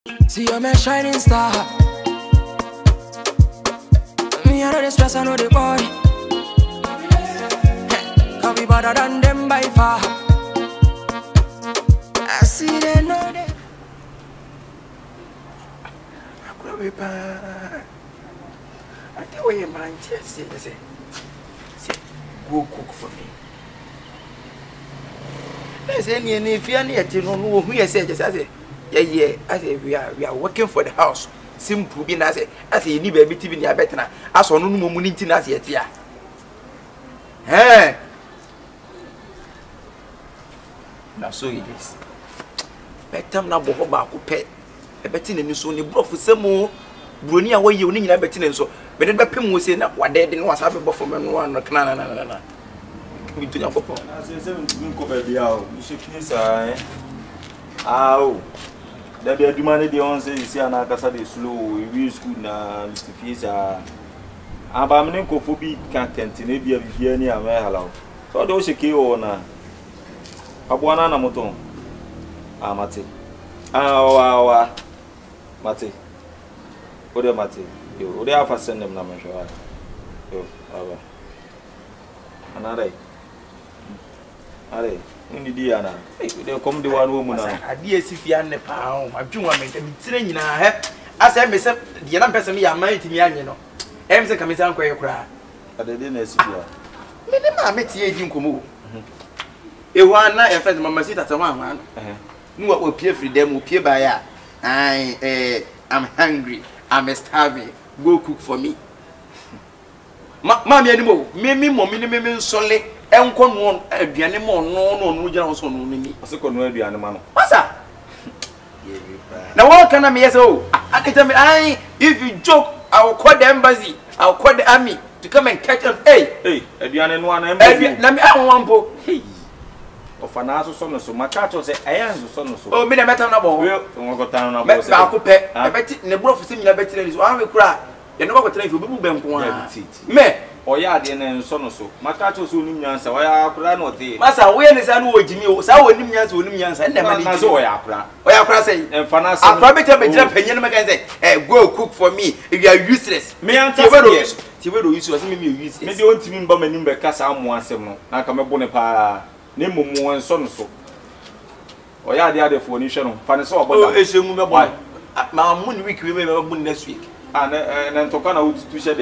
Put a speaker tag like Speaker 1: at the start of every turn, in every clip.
Speaker 1: See you're my shining star. Me I know the stress, I know the boy. Can't be better than them by far. I see they know they. I could be bad. I tell you, man, say, go cook for me. There's any if you are near to know who you said, just as yeah, I say we are working for the house. Simple being as a new baby TV in your better. As on no money in as yet, yeah. Eh? Now, so it is. Better now, Boba could pay a betting and you soon you brought for some more. Bruni away you need a betting and so. But then Pim was saying what they didn't want to have a buffer man one or canana. We do not go. I say 7 cover the hour. You should finish, ow. There be a demand the on say you see an acasa de slow, we school na Mr. Fiesa. Abamenkophobia can't continue be a here near me hello. So those shake on Abuana Namoton. Ah, Mate. Ah, Mate. What do Mate? You they have send them na sure. Yo, another. Are Ndi Diana. They come the one woman. I dear Sifia Nepal. I do want to be training. I have. As I say, the young person, I might be young, you know. I'm the commission where you cry. But they didn't see you. I met you in Kumu. A one night, a friend, Mamma sit at a man. No, what will appear for them will appear by ya. I'm hungry. I'm starving. Go cook for me. Mammy, anymore. Me, solely. Enkon won aduane mo no gina ho so no ni aseko no aduane ma no wasa na what can I me say oh I if you joke I will call the embassy I will call the army to come and catch them hey aduane no na embassy na me an po hey ofana so maka cho say ayan so oh me na meta na bo we go tan na bo say ba ko pe e beti ne bro fo se nyina beti ni so an we kura ye no go tell you be benko an me oya de na nso no so maka cho so onim nyansa oya akura no te masa we ne sa no ojimi o sa onim nyansa nda ma ni so oya akura say emfa na say akura be gira panyin no maka say go cook for me if you are useless me anta ti we do useless me useless me de ontimi mba manim be kasa amu asem no na ka me bo ne pa ne momo nso no so oya de fo ni hwe no fa ne so oboda o ehemu me boy ma mu ni week we me bo next week and to kana to share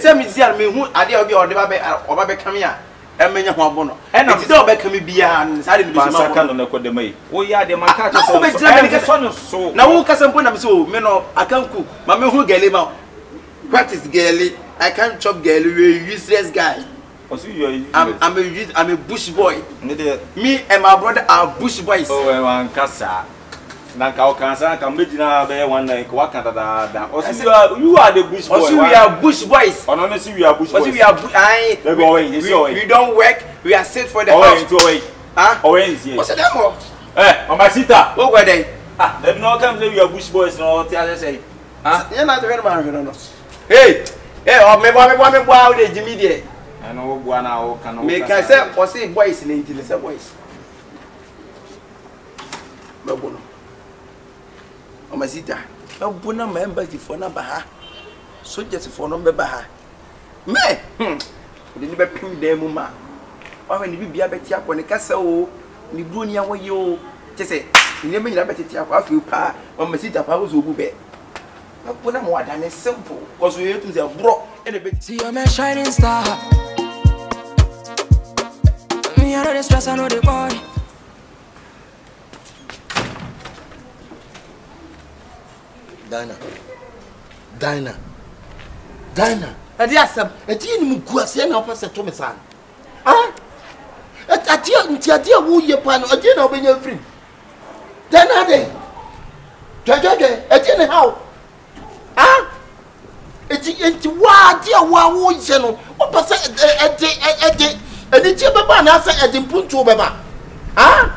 Speaker 1: say me see me hu ade obi o de ba be kam ya emenya ho abo no e ti de obi kam bia sa de me so ma kan no ko de mai wo ya de man ka so na wo kasa mpo na me so me no I can cook ma me hu gele ma what is gele I can't chop gele we useless guy I'm a bush boy me and my brother are bush boys oh one kasa na ka okansa ka medina be one night ka wakata da you are the bush boys we are bush boys no no see we are bush boys we are we don't work we are set for the house what's the name mama sita what were they they no come say we are bush boys no tell say you not very man no hey me boy dey Jimmy there I know go na o kan me can say o say boys na inti say boys babono Omasita, I won't remember the phone number. So just for number baha. Me, didn't be pim de muma. Or when you be a better when the castle, the Brunia way you just say, you never need a better tap you pa, or Masita Paus will be. I put more than a simple, because we have to the bro and a bit. See, I'm a shining star. Me, I know the stress, I know the boy. Dinah. Adiasam. Eti ni muguase na opase to me san. Ah? Ati wo ye pa no ati na obenya free. Dinah de. Eti ni how? Ah? Eti wa dia wa wo ye no. Opase eti eni ti beba na asa edi mpuntu beba. Ah?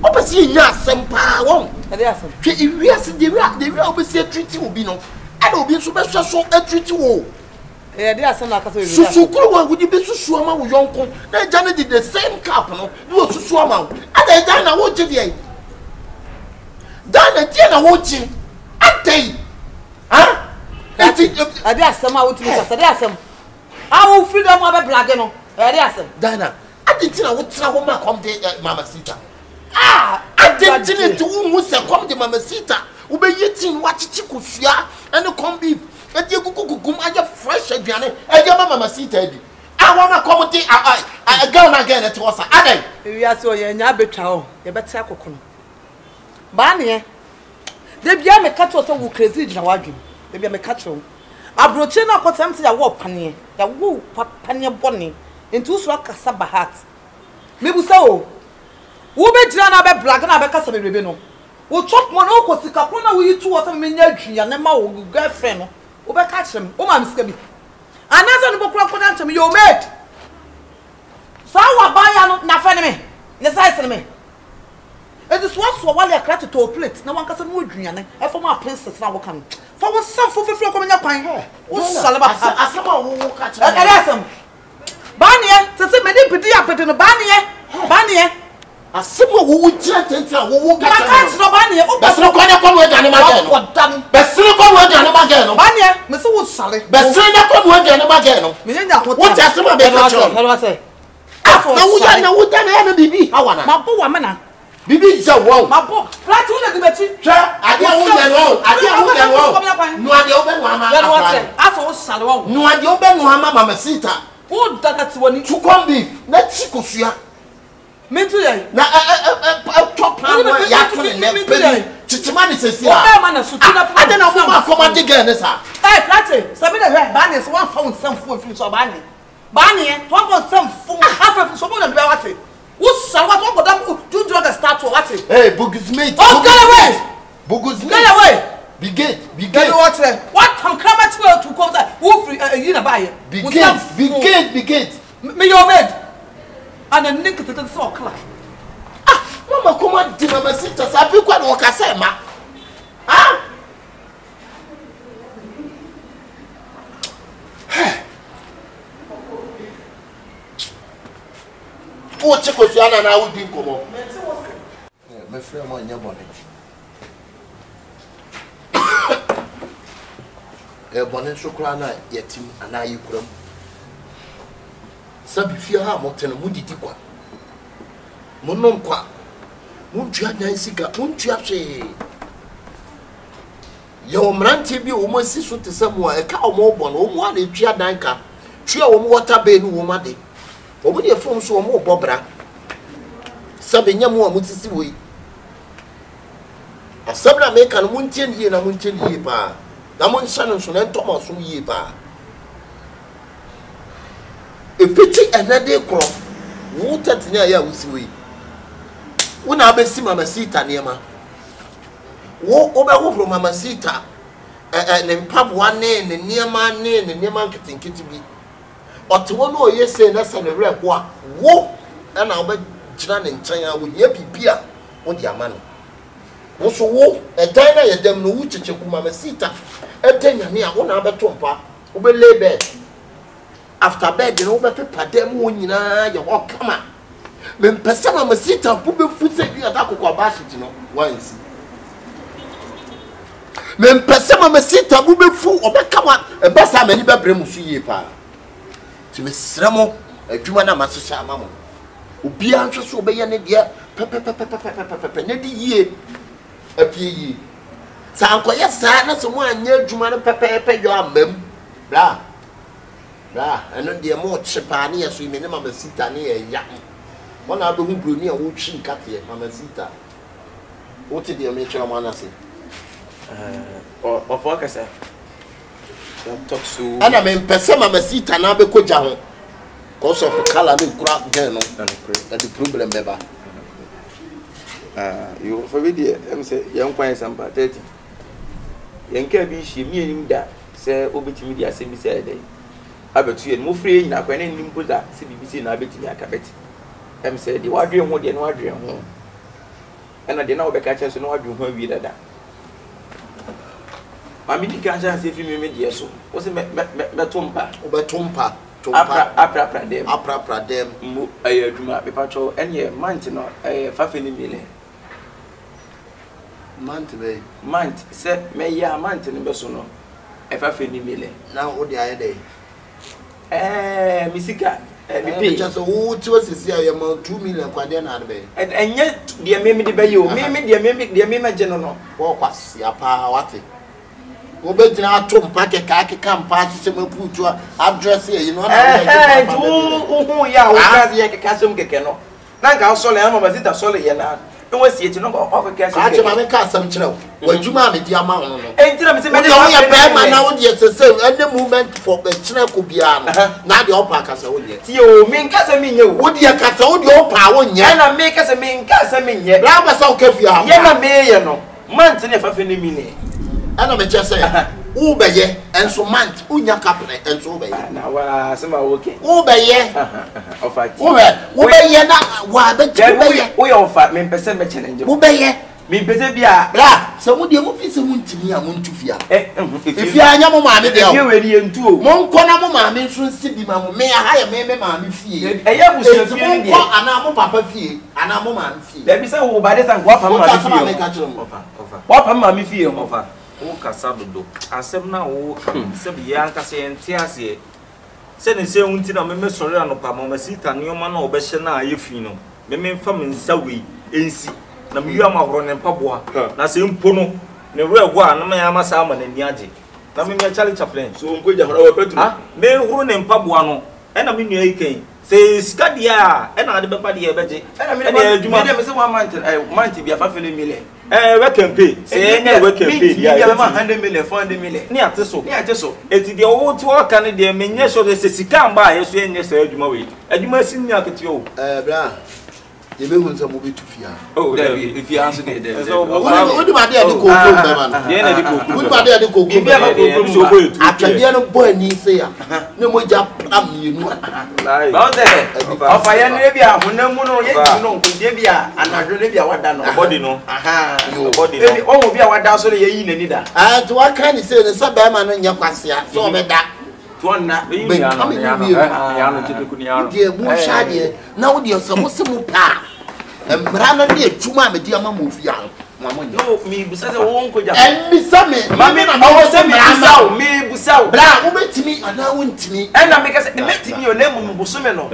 Speaker 1: Opase nya asem pa won. Adiasam. Twe iwiase de wi obese treat obi no. Ada obi so be so treat wo. Adiasam na akasa iwiase. Susukuru wa wudi be susu ama wo yonko. Na jana the same cap no. Wo susu ama. Ada jana wo je dey.
Speaker 2: Dana Diana watching. I tell you. Huh? I did Asamoah with me. Asamoah. I will freedom of a blagano. Dana, I didn't know what woman come to Mama Sita. I didn't to whom come to Mama Sita. Ube eating what chikusia and the corn beef. And you go fresh again. And your Mama Sita. I want to come to I go again at was a day. We are so young, you better cocoon. Barney, they be a catcher so crazy in a wagon. They be a catcher. I brought you not something I walk penny, the woo penny bonny, into swag a sabba hat. Maybe so. Who be Jana be black and I be Casa Ribino? We'll chop one oak was the capona we 2 or 3 minutes, and then my girlfriend. Over catch them, oh, I'm scared. Another book crocodile to me, your mate. So I buy nothing me. Yes, I said me. It is once for while you're cracked to a plate. No one can say, and for my princess now come. For what's some for coming up on her? What's Asamoah who catch them? Barney, to say, many pretty up in the Barney. Asamoah who would threaten who catch the Barney. That's not going to come with animal. Best look on with animal again. Barney, Mr. Woodsally. Best look on with animal again. What Asamoah be I say? I know what I baby. How one? My poor woman. Bibi is a wow. My boy, flat to the betty. I don't know. No, I open one. I thought Salon. No, I open one Mama Sita. Who that's one to come beef. Let's see. Me today. Now, top plan. Chichimani says, I don't know what come again. Hey, Platty, Sabina Barney's 1 found some food from Barney. Barney, 1 some food, half of someone and Belati. What's what them do drug a start to what? Hey, Boogie's mate. Oh, get away! Boogie's get away! Be good. What come Kramat to come that? Who free a buy it? Be good. Me your maid. And a nick to the sock. Ah, Mama, come on, dear Mama Sisters. I feel quite what I say, ma. Ah? Oh, Chicosiana and I would be come on. My friend, on your bonnet. A bonnet so crana, yet him and I you come. Some fear how much and a moody tiqua. Mononqua. Won't you have Nancy? Won't you have say? Your man be almost sister to somewhere a cow more bon, one a chia danka. Chia water bay no woman. Or when your phone so more bobra. Sabin Yamu Mutsisi. A sabra make an Muntian ye and a Muntian ye bar. Damon Shannon and Thomas from ye bar. If it's another crop, water near Yamusi. When I be see Mama Sita near ma. Walk over from Mama Sita and then pub one name and near my name and near marketing kitty be. But to one more yes, say that's a rep walk. Walk and I'll be Jan and China with ye be beer on your man. Also, walk a diner at them no witch Mama Sita. A dinner near one other tompa, over lay bed. After bed, you know, better padem when you know your walk come on. When Pesama Masita put the food say you attack or bash it, you know, once. When Pesama Masita will be full of a come on, a bassa many Babremusi pa. To Miss Ramo, a Jumana Masasa Mamma. Ubi anxious obey an idea, Nedi ye, a pea. Sanko, yes, sadness of 1 year Jumana Pepe, your mem, blah. Blah, and then the more chipani as we minimum a sita near Yam. One of who grew near Wuchin Katia, Mama Sita. What did the amateur man say? Or what I said? Talk so. And I mean, Pesama Masita now be Kojan. Cause of the color of crap, girl, and the problem, Beba. You forbid the say, young quines and 30. Young cabby, she meaning that, say, Obitimedia, semi said. I bet you and more free in a queen and put that CBC and I bet me a cabet. Said, you are doing what you are doing home. And I did not be catching so no do her with that. I mean, you can't say if you made yes, so was it Betumpa, Betumpa, Apra them, a Duma, a patrol, and ye, mountain or a 5 million.
Speaker 1: month say me ya month ni be so no e fa fe ni mele
Speaker 2: na wo de aye dey
Speaker 1: misika
Speaker 2: me pay just wo ti o sisi aye ma 2 million kwade na be
Speaker 1: enye de me de be yo me de me ma je no
Speaker 2: wo kwasi apa wate wo be jina atom packet ka akeka mpa se ma putu address e you know na
Speaker 1: wo ya wo ka ye ka sem keke no na nka so le ama mazita so le ye na enwe sie ti no o ka sem
Speaker 2: keke ma me ka sam kire wo adwuma me di ama no no
Speaker 1: enti me se me
Speaker 2: de wo ya be ma na wo de sese any movement for be kire ko bia no na de opa ka sa wo de
Speaker 1: ti o me nka se me nye
Speaker 2: wo de ka sa wo de opa wo nye
Speaker 1: na me ka se me nka se me nye
Speaker 2: bra ba sa o ka fia
Speaker 1: ye na me ye no month ne fa fe ni mi ne
Speaker 2: ana me che say ubeye enso month unya kapre enso ubeye
Speaker 1: na wa sema okay
Speaker 2: ubeye
Speaker 1: ofa
Speaker 2: ubeye na wa be ubeye
Speaker 1: wo ye ofa me pese me challenge
Speaker 2: ubeye
Speaker 1: me pese bia
Speaker 2: bra so mu de mu fi se mu ntimi a mu ntufia ifia anya mo ma me de o
Speaker 1: ye we ri entu o
Speaker 2: mo nko na mo ma me nso nsi bi ma mo me ha ye me ma me fie
Speaker 1: eye busu fie ni de
Speaker 2: ana mo papa fie ana mo ma me fie
Speaker 1: da bi se wo ba de san kwa pam ma me fie wa pam ma me fie ofa
Speaker 3: o kasa dodo asem na o se bi ya nkasa ente ase se ne se unti na me sori anopa ma masita nioma na obehye na ayefi no me mfa me nsa wi ensi na me yu amahoro ne mpaboa na se mpo no ne rewo a na me ya masa ama na ni age na me Charlie Chaplain
Speaker 1: so onko ja hora wa petru
Speaker 3: me huru ne mpaboa no e na me nua iken se skadia e na ade bepa de e beje
Speaker 1: e na me adwuma me se 1 month bi afa fe ne mile
Speaker 3: we campaign say enya we campaign
Speaker 1: ya ma 100 million 400 million
Speaker 3: ni ateso eti de wo ti wo kan de menye so de sika mba yeso enye sa adwuma we adwuma sin nya kete o
Speaker 2: bra ye be hun sa mo be tufia
Speaker 1: oh if you answer the
Speaker 2: so wo di ma de ko ko be man
Speaker 3: ye na de ko
Speaker 2: wo di ma de ko ko
Speaker 1: bi ba ko
Speaker 3: so ko etu
Speaker 2: atade no boy ni se ya ne mo ja pam yenu
Speaker 3: lai
Speaker 1: ba de ofa ye ne bia honamu no ye ti no ko de bia anadwo ne bia wada no
Speaker 3: body no
Speaker 1: body no o mo bia wada so ye yi nani da
Speaker 2: to wa kan ni se ne sa ba ma no nya kwasia so be da
Speaker 1: tuonna
Speaker 3: be ya no chitu ni ya no
Speaker 2: de mu sha de na wo de so mo se mu pa mbra na de atuma me di ama mo fia mama
Speaker 1: no mi busa se won ko ja
Speaker 2: mi sa me
Speaker 1: mami na wo se mi busa
Speaker 2: bra wo betimi ana wo ntimi
Speaker 1: na me ka se metimi o na mu buso me no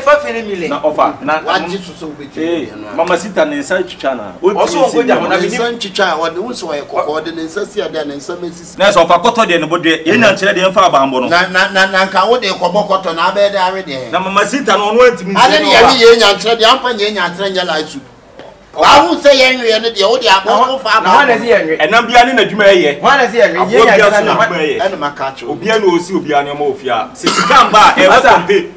Speaker 1: fa fere mile
Speaker 3: na offer na
Speaker 2: waji so betimi
Speaker 3: mama sita ne nsa twitwa na
Speaker 1: o so ko ja na me
Speaker 2: nsa twitwa wo de wo so ye kokko de ne nsa sia de ne nsa mesisi
Speaker 3: na so offer koto de ne bodwe ye nya nkere de mfa abambo no
Speaker 2: na nka wo de kobo koto na be de are de
Speaker 3: na mama sita no no ntimi
Speaker 2: nse no ye nya nkere de ampa ye nya nkere nya laisu Awu say yenwe ne de o de abo fa
Speaker 1: na wana si yenwe
Speaker 3: enam bia ne nadwuma ye
Speaker 1: wana si yenwe ye nya
Speaker 2: na ene makacho
Speaker 3: obia na osi obia ne ma ofia sisika mba e wa tempe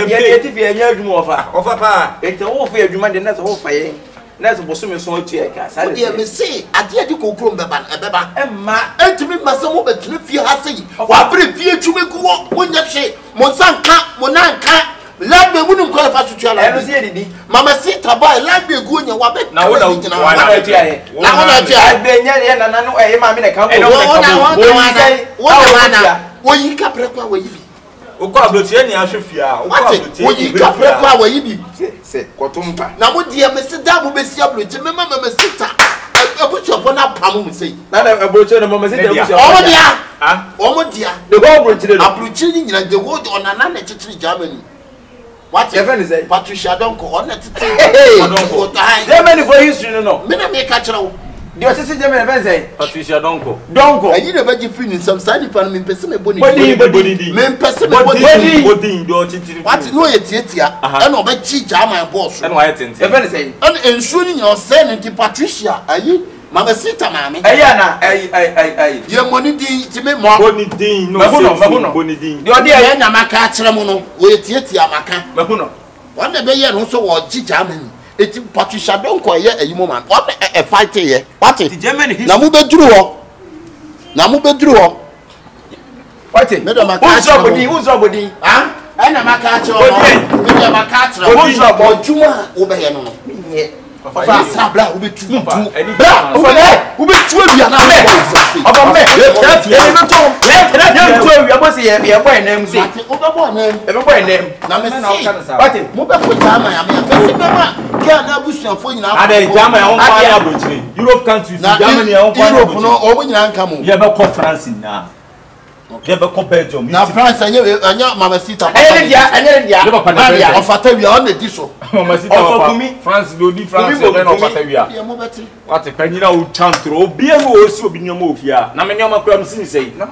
Speaker 1: ye ti fi enya adwuma ofa pa ete wo fa adwuma de na so wo fa ye na so boso me so atu e ka sa
Speaker 2: de me say ade ade kokrom beba emma entimi masa mo betime fie ha sei wa bre fie twume ku wo nya hwe mo sanka mo nanka Lagbe munu mkola fa tutu ala.
Speaker 1: Eno si edidi.
Speaker 2: Mama sita boy lagbe gu nya wa be.
Speaker 3: Na wo na ati aye.
Speaker 2: Na wo na ati aye.
Speaker 1: Be nya ye na nanu e ma me ne ka.
Speaker 2: Wo yi ka preko wa yi bi.
Speaker 3: O ko ablotie ni ahwefia. O ko ablotie.
Speaker 2: Wo yi ka preko wa yi bi.
Speaker 1: Se kotumpa.
Speaker 2: Na wo die me se da bo be si ablotie me mama me sita. Abucho fo na pam mu sei.
Speaker 1: Na na ablotie no mama sita abucho.
Speaker 2: O dia.
Speaker 3: Ah.
Speaker 2: O mo dia.
Speaker 1: The whole ablotie no.
Speaker 2: Ablotie ni nyina the whole onana na chichiri Germany. What
Speaker 1: your friend is saying?
Speaker 2: Patricia Donko on it.
Speaker 1: Germany for history no.
Speaker 2: Me na me catch now.
Speaker 1: The sister Germany friend say
Speaker 3: Patricia Donko.
Speaker 2: And you never give free in some side pan me person me body.
Speaker 3: Body.
Speaker 2: Me person me
Speaker 3: body do chichiri.
Speaker 2: What no ye tietia and no be chi German boss.
Speaker 3: And why tente.
Speaker 1: Your friend is saying.
Speaker 2: And ensuring your son to Patricia. Are you Mama sita mami.
Speaker 1: Na
Speaker 2: your money din ti me mo.
Speaker 3: Boni din no boni din.
Speaker 1: The idea
Speaker 2: na maka akere mo no. We tietia maka.
Speaker 1: Mahuno.
Speaker 2: One dey here no so wo chi Germany. Eti Patricia Donko ye ayimo man. What e fight here. What it?
Speaker 1: Germany.
Speaker 2: Na mu beduru ho.
Speaker 1: What it?
Speaker 2: Me do maka.
Speaker 1: Who's somebody?
Speaker 2: Ah? Na maka akere mo. Me do maka akere mo. Odjuma wo be ye no no. Nye. Fa sabla wo be tu. Bra, wo be tu bia na me. Oba me.
Speaker 1: we are bossy, we are boy name. See, everybody name. What it? Move up with Jama. Can't bush your phone now. Jama, Europe countries, Germany, Europe, no, or when you come. You have a conference now. You have a Belgium. Now, France, and you, Mamma Sita. And yeah, of Fatavia on the tissue. France will be France of Fatavia. What a penny out chant through. Be a also be no move here. Namanyama Cram say, no,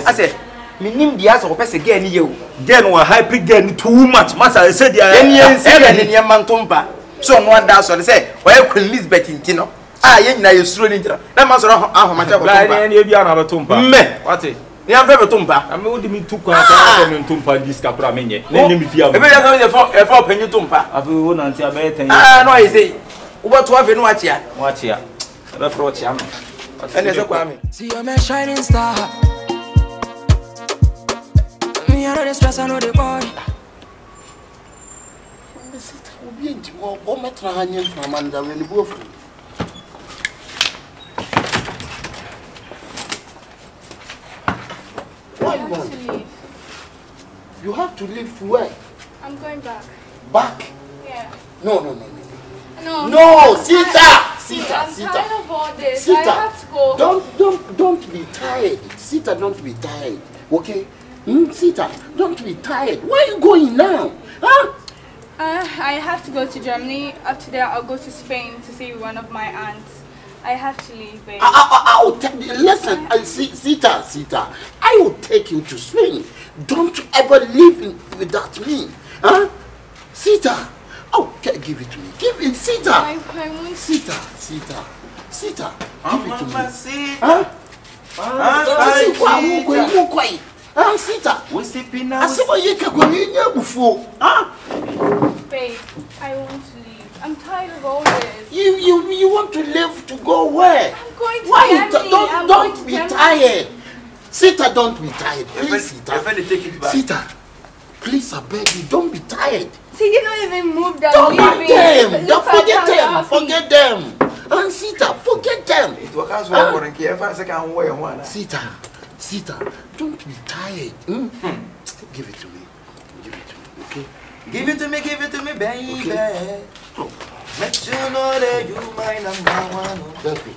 Speaker 1: I said, Minim the ass of Pess again, you. Then were happy again too much. Master, I said, in your mantompa. So one does on say, well, could Lisbeth in Tino. Ah, you know, you're strolling. That must have my job. And you'll be another tumpa. What it? You have ever tumpa. I'm only me to come and tumpa this capramine. Let me feel a four penny tumpa. I will not tell me. Ah, no, I say, what to have in watch ya? Watch ya. The fraud yam. And there's a crime. See, you're my shining star. Me, I know the stress, I know the boy. What matter hanging from under when you go through? Why you want to leave? You have to leave to where?
Speaker 4: I'm going back.
Speaker 1: Back?
Speaker 4: Yeah.
Speaker 1: No, Sita!
Speaker 4: I'm tired of all this.
Speaker 1: Sita,
Speaker 4: I have to go.
Speaker 1: Don't be tired. Sita, don't be tired. Okay? Sita, don't be tired. Where are you going now? Huh?
Speaker 4: I have to go to Germany. After that, I'll go to Spain to see one of my aunts. I have to leave, babe.
Speaker 1: Listen, Sita, I will take you to Spain. Don't you ever leave without me. Huh? Sita. Oh, give it to me. Give it, Sita.
Speaker 4: I want
Speaker 1: Sita. Give it to me.
Speaker 3: Sita.
Speaker 1: Sita. What's the pin? I said, you can go in before.
Speaker 4: Babe, I want to leave. I'm tired of all this.
Speaker 1: You want to leave to go where?
Speaker 4: I'm going to Germany.
Speaker 1: Don't be tired. Sita, don't be tired. Please, Sita. Sita, please, I beg you, don't be tired.
Speaker 4: See, you don't even move that.
Speaker 1: Don't forget them. And Sita, forget them. Sita, don't be tired. Give it to me. Okay? Give it to me, baby. Okay. Let you know that you my number one. That's good.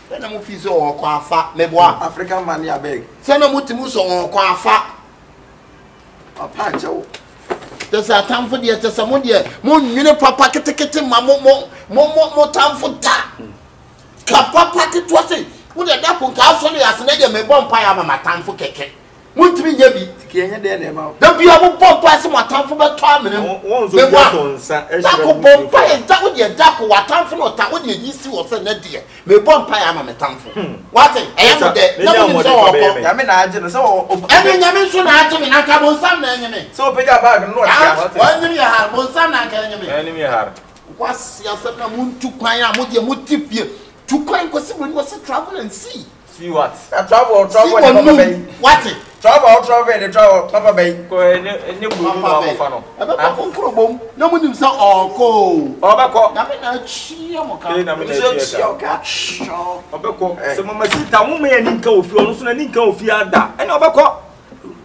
Speaker 1: Then I'm going to African man, I beg. Send them to Muso on Quafa. A punch. There's a time for the Asamoah. Moon, you know, Papa, get more time for that. Papa, packet was it. Would a dapple castle as an egg may bomb pie my time for cake. Won't be Yabby. Don't be able to bomb pie some time for about 12 minutes. That would be a duck what time for what time would you used to was a dear. May bomb pie am a time for. What I am there. I mean, I didn't so. I mean, soon I had to be a couple of some enemy. So pick up bag and what? One year, one son enemy. What's your son moon to cry? Would you would tip you? To quite possible was to travel and see. See what? A travel, what it? Travel, and travel, Papa Bay. No one is all cold.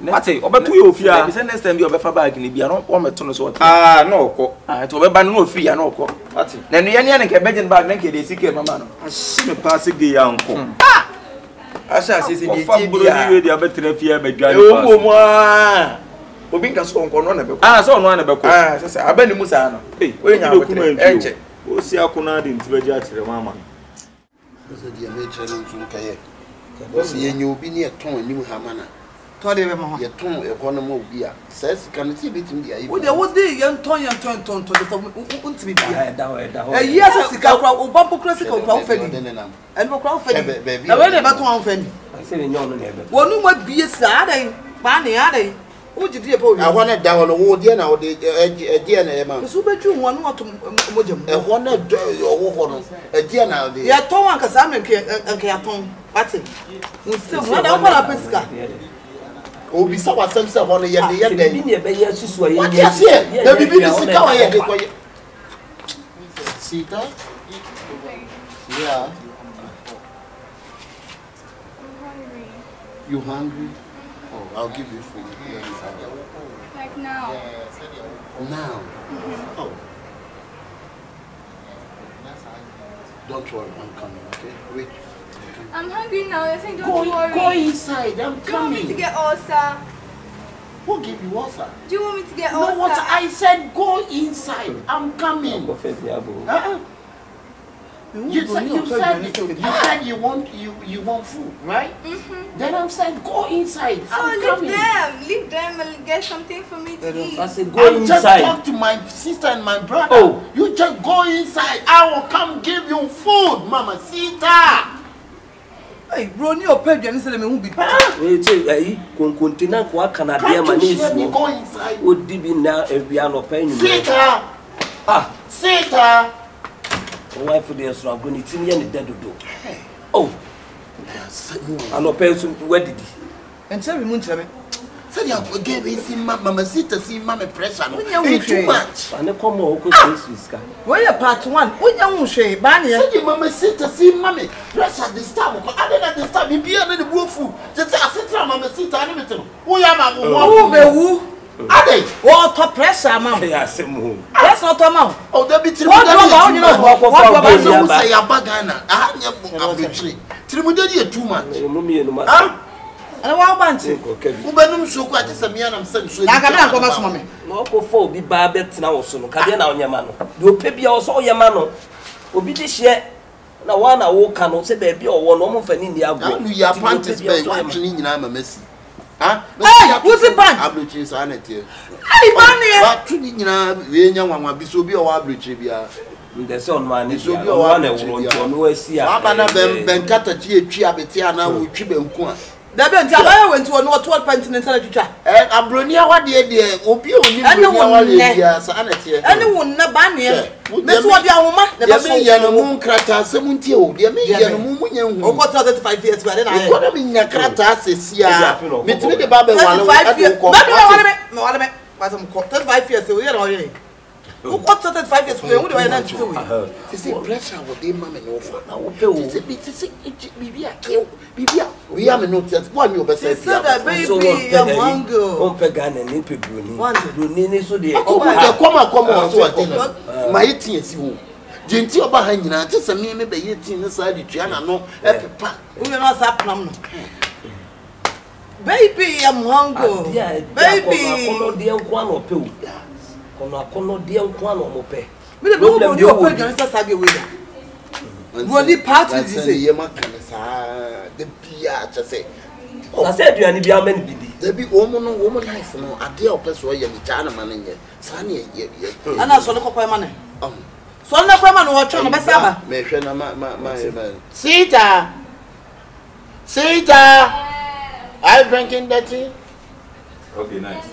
Speaker 1: What say? Over 2 years, yeah. Next time you have a bag in the no it will be no fee, no co. What? Then the Indian can begin back naked, they seek a man. I see me passing the uncle. I shall see the TV, the better fear, but I think that's one corner. Ah, so one about I bet the Musano. Hey, when you will see how Conadin to the mamma. The nature of Kyekyeku. See, you be near Tom, you have manner. Your tongue, a corner beer. Says, can you see between the what day young Tony and Ton to the behind. Yes, the cow, Bumble classical crowdfunding and no crowdfunding, baby. I read about 1 penny. I said, well, no, what be a sad, Barney, are they? What did you put? I wanted down on the wall, dear, now the dear, the super true one, not to Mojum. I wanted a dear now. The Yaton Cassam and Kayaton, Patty. We still want a pesca. Oh, be so what's some on the Sita,
Speaker 2: Yeah.
Speaker 4: I'm hungry.
Speaker 2: You hungry? Oh, I'll give you food.
Speaker 4: Like now.
Speaker 2: Now? Oh. Don't worry, I'm coming, okay? Wait.
Speaker 4: I'm hungry now. You're saying don't worry.
Speaker 2: Go inside, I'm
Speaker 4: Do you want me
Speaker 2: coming.
Speaker 4: to get ulcer?
Speaker 2: Who gave you ulcer?
Speaker 4: Do you want me to get
Speaker 2: No,
Speaker 4: ulcer?
Speaker 2: what I said, go inside. I'm coming. You said you want food, right? Then I'm saying go inside. I'm coming.
Speaker 4: Leave them and get something for me to eat.
Speaker 3: I said go inside.
Speaker 2: Just talk to my sister and my brother.
Speaker 3: Oh.
Speaker 2: You just go inside. I will come give you food, Mama Sita.
Speaker 5: Hey, bro, you pay the answer me who be.
Speaker 3: Wait, continue kwa Canada manis.
Speaker 2: Go inside.
Speaker 3: Would be now every ano pay.
Speaker 2: Sita. Sita.
Speaker 3: Why for the so I'm going to see any dead do. Oh. Ano pay where did he?
Speaker 5: And tell me munchame.
Speaker 2: Said you gave me see Mama Sita see Mama pressure. It's too much.
Speaker 3: And come on, go
Speaker 5: Where you part 1? When you say Bania?
Speaker 2: Said you Mama Sita see Mommy pressure this time. I didn't this time be under the blue food. Just say I said Mama Sita and everything. Who am I?
Speaker 5: Who?
Speaker 2: Are they?
Speaker 5: What pressure, ma'am?
Speaker 3: Yes, Asamoah.
Speaker 5: That's not a mouth.
Speaker 2: Oh, there be three.
Speaker 5: What you know?
Speaker 2: What say a bagana? I have a tree. Trimudadi too much. Huh?
Speaker 5: And I want banty.
Speaker 2: Ubanum so quite as a man and son. So
Speaker 5: I can't go back to mommy.
Speaker 3: No, go for be barbet now, so no can on your man. You pay also your man. Obi this year. Now one I walk cannot say baby or one woman for India.
Speaker 2: You are panties by watching in I'm a messy. Huh?
Speaker 5: Hey, what's the band?
Speaker 2: I'm not your sanity.
Speaker 5: Hey, Bania.
Speaker 2: But we young one be so be our brichabia.
Speaker 3: The son man is
Speaker 2: so be
Speaker 3: one
Speaker 2: no see. Abana ben kata chia betiana will chip and quan.
Speaker 5: That meant I went to a North 12 pint in the Teletra.
Speaker 2: And I'm Brunia, what dear, Obi, sanity.
Speaker 5: Anyone, no Bania. That's what your woman, the
Speaker 2: moon crata, some tea, dear me, and what 5 years, but then I got him in your crata, says, yeah, between the Baba 5 years. But I'm 5 years away already. What 5 years ago? What do I not do? To say pressure with them, mamma, no fun. I will pay. Be a kill. We are not just one you best.
Speaker 5: Baby, I'm hungry.
Speaker 3: On Pagan and Nippy Bruni. One Bruni, so the come
Speaker 2: my 18 years old. Didn't you behind you? Just a mere maybe 18 inside the Triana, no, we are not happening. Baby, I'm hungry. Baby,
Speaker 3: dear one or two. Kono dear one or mope.
Speaker 5: Me the people you pay against sabi we. Only part is say
Speaker 2: yema the bia just say.
Speaker 3: I said you any bia men bidi.
Speaker 2: There be woman life no ade o person ye me China man nye. Sani ye.
Speaker 5: Ana so no kopa man. So na kwa man wo twa no be saba.
Speaker 2: Me hwe na ma. Sita. Are you drinking that tea?
Speaker 6: Okay, nice.